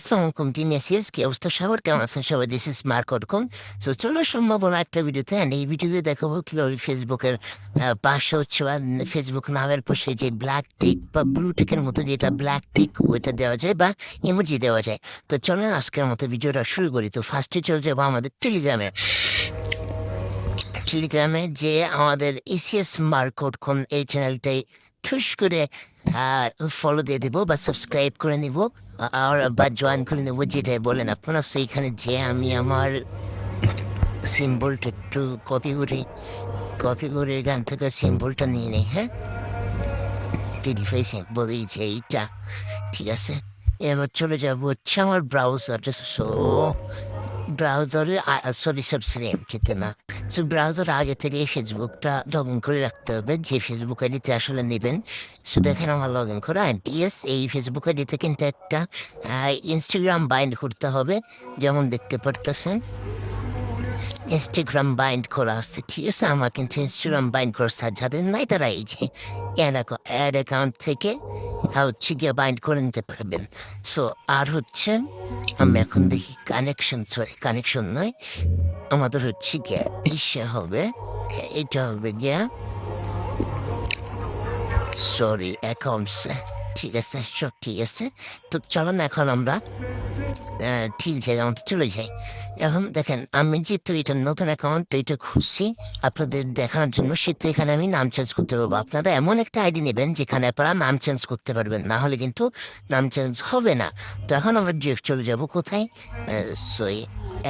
আসসালামু আলাইকুম team ACS, কি অবস্থা সবার? কেমন আছেন সবাই? This is মার্ক.com। সো চলো সম্ভাবনা একটা ভিডিওতে, অ্যান্ড এই ভিডিওতে দেখাবো কীভাবে ফেসবুকের পাশে হচ্ছে বা ফেসবুক নামের পাশে যে ব্ল্যাক টিক বা ব্লু টিকের মতো যেটা ব্ল্যাক টিক ওইটা দেওয়া যায় বা ইমোজি দেওয়া যায়। তো চলো আজকের মতো ভিডিওটা শুরু করি। তো ফার্স্টে চলে যাবো আমাদের টেলিগ্রামে যে আমাদের এসিএস মার্ক.com এই চ্যানেলটাই ঠুস করে ফলো দিয়ে দেবো বা সাবস্ক্রাইব করে নিব আর বা জয়েন করে নেবো, যেটাই বলেন আপনারা। সেইখানে যে আমি আমার সিম্বলটা একটু কপি করে এখান থেকে সিম্বলটা নিয়ে নিই। হ্যাঁ, পিডিফাই সিম্বল এই যে এইটা, ঠিক আছে। এবার চলে যাবো হচ্ছে আমার ব্রাউজারটা। ব্রাউজারে যেতে না। সো ব্রাউজার আগে থেকে ফেসবুকটা লগ ইন করে রাখতে হবে, যে ফেসবুক আইডিতে আসলে নেবেন। সো দেখেন আমার লগ ইন করা, অ্যান্ড ইয়েস এই ফেসবুক আইডিতে কিন্তু একটা ইনস্টাগ্রাম বাইন্ড করতে হবে, যেমন দেখতে পারতেছেন ইনস্টাগ্রাম বাইন্ড করা আছে, ঠিক আছে। আমার কিন্তু ইনস্টাগ্রাম বাইন্ড করা যাদের নাই তারা এই যে অ্যাড অ্যাকাউন্ট থেকে হচ্ছে গিয়ে বাইন্ড করে নিতে পারবেন। সো আর হচ্ছে আমি এখন দেখি কানেকশন নয়, আমাদের হচ্ছে গিয়ে ইসে হবে, এটা হবে গিয়া সরি অ্যাকাউন্টস, ঠিক আছে। সব ঠিক আছে। তো চলুন এখন আমরা ঠিক জায়গায় আমাদের চলে যাই। এখন দেখেন আমি যেহেতু এটা নতুন অ্যাকাউন্ট এটা খুঁজছি আপনাদের দেখানোর জন্য, সেহেতু এখানে আমি নাম চেঞ্জ করতে পারবো। আপনারা এমন একটা আইডি নেবেন যেখানে আপনারা নাম চেঞ্জ করতে পারবেন, না হলে কিন্তু নাম চেঞ্জ হবে না। তো এখন আমরা ডিরেক্ট চলে যাবো কোথায়,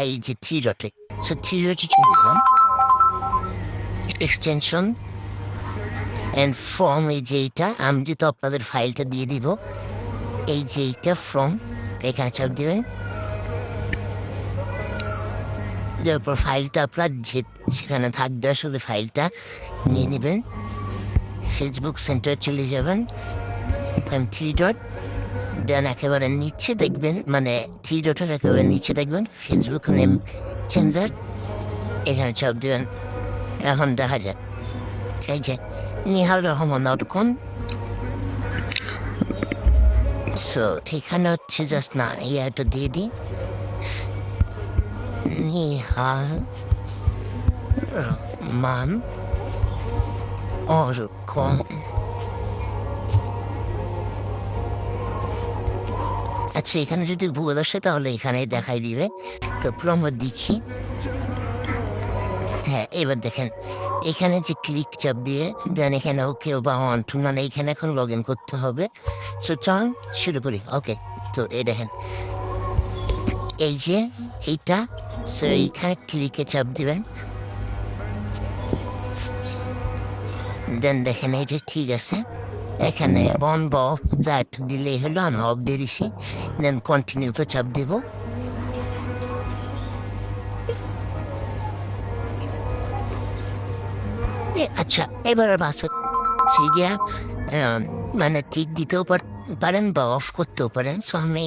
এই যে থ্রি ডটে। সো থ্রি ডটে চলে গেলাম, এক্সটেনশন অ্যান্ড ফর্ম, এই যে এইটা আমি যেহেতু আপনাদের ফাইলটা দিয়ে দিব, এই যে এইটা ফর্ম এখানে চাপ দেবেন। তারপর ফাইলটা আপনার যেখানে থাকবে আসলে ফাইলটা নিয়ে নেবেন, ফেসবুক সেন্টার চলে যাবেন, থ্রি ডট, দেন একেবারে নিচে দেখবেন, মানে থ্রি ডটের একেবারে নিচে দেখবেন ফেসবুক নেম চেঞ্জার, এখানে চাপ দেবেন। এখন দেখা যায় এই যে নিহাল রহমান.com। সো এখানে হচ্ছে জাস্ট না ইয়াটা দিয়ে দিই, নিহাল রহমান .com। আচ্ছা, এখানে যদি ভুল আসে তাহলে এখানে দেখাই দিবে। তারপর আমরা দেখি, হ্যাঁ এবার দেখেন এখানে যে ক্লিক চাপ দিয়ে দেন এখানে ওকে বা অন টু, মানে এখানে এখন লগ ইন করতে হবে। সো চল শুরু করি। ওকে, তো এই দেখেন এই যে এইটা, সো এইখানে ক্লিকে চাপ দিবেন, দেন দেখেন এই যে ঠিক আছে, এখানে বন বা অফ যা একটু দিলেই হলো, আমি অফ দিয়ে দিছি, দেন কন্টিনিউতে চাপ দিব। আচ্ছা, এবার বাস হচ্ছে গিয়া মানে টিক দিতেও পারেন বা অফ করতেও পারেন। সো আমি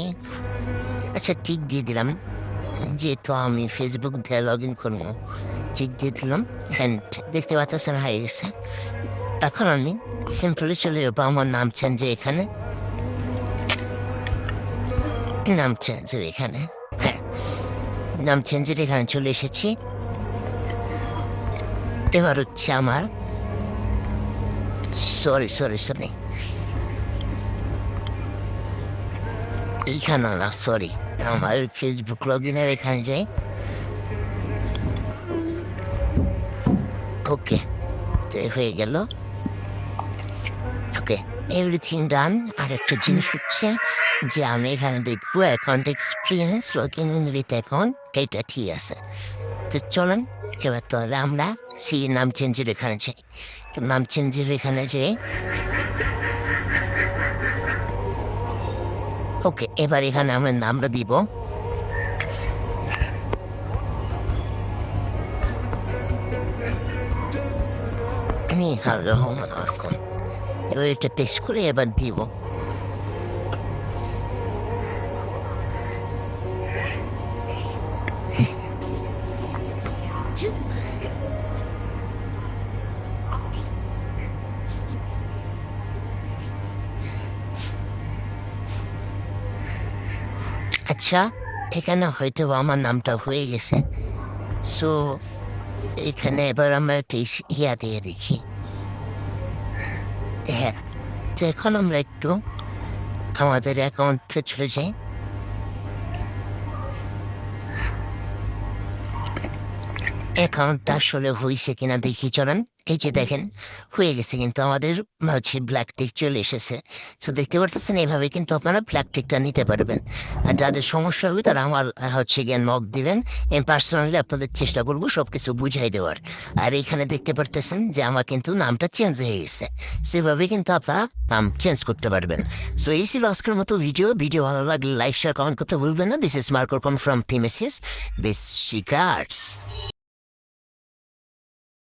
আচ্ছা টিক দিয়ে দিলাম, যেহেতু আমি ফেসবুক দিয়ে লগ ইন করবো, টিক দিয়ে দিলাম, হ্যান্ড দেখতে পাচ্ছেন হয়ে গেছে। এখন আমি সিম্পলি চলে যাবো আমার নাম চেঞ্জে, এখানে নাম চেঞ্জের এখানে, হ্যাঁ নাম চেঞ্জের এখানে চলে এসেছি। এবার হচ্ছে আমার সরি এইখানে না, সরি আমার ফেসবুক লগ ইনের এখানে যাই। ওকে, হয়ে গেল। ওকে, এভরিথিং ডান। আর একটা জিনিস হচ্ছে যে আমি এখানে দেখবো account experience log in with account, এটা ঠিক আছে। তো চলেন এবার তাহলে আমরা সেই নাম চেঞ্জের এখানে যাই। তো নাম চেঞ্জের এখানে যাই। ওকে, এবার এখানে আমরা নামটা দিব, নিহাল রহমান .com। এবার এটা পেস্ট করে এবার দিব। আচ্ছা, এখানে হয়তো আমার নামটা হয়ে গেছে। সো এখানে এবার আমরা একটা ইয়া দিয়ে দেখি। হ্যাঁ, তো এখন আমরা একটু আমাদের অ্যাকাউন্টে চলে যাই। অ্যাকাউন্টটা আসলে হয়েছে কিনা দেখি চলেন। এই যে দেখেন হয়ে গেছে, কিন্তু আমাদের হচ্ছে ব্ল্যাক টিক চলে এসেছে। তো দেখতে পারতেছেন, এইভাবে কিন্তু আপনারা ব্ল্যাক টিকটা নিতে পারবেন। আর যাদের সমস্যা হবে তারা আমার হচ্ছে গিয়ে নক দিবেন। আমি পার্সোনালি আপনাদের চেষ্টা করবো সব কিছু বুঝাই দেওয়ার। আর এইখানে দেখতে পারতেছেন যে আমার কিন্তু নামটা চেঞ্জ হয়ে গেছে। সেভাবে কিন্তু আপনারা নাম চেঞ্জ করতে পারবেন। সো এই ছিল আজকের মতো ভিডিও ভালো লাগলে লাইক শেয়ার কমেন্ট করতে ভুলবেন না। দিস ইজ মার্কো ফ্রম টিমেসিস, দিস শিকার্স।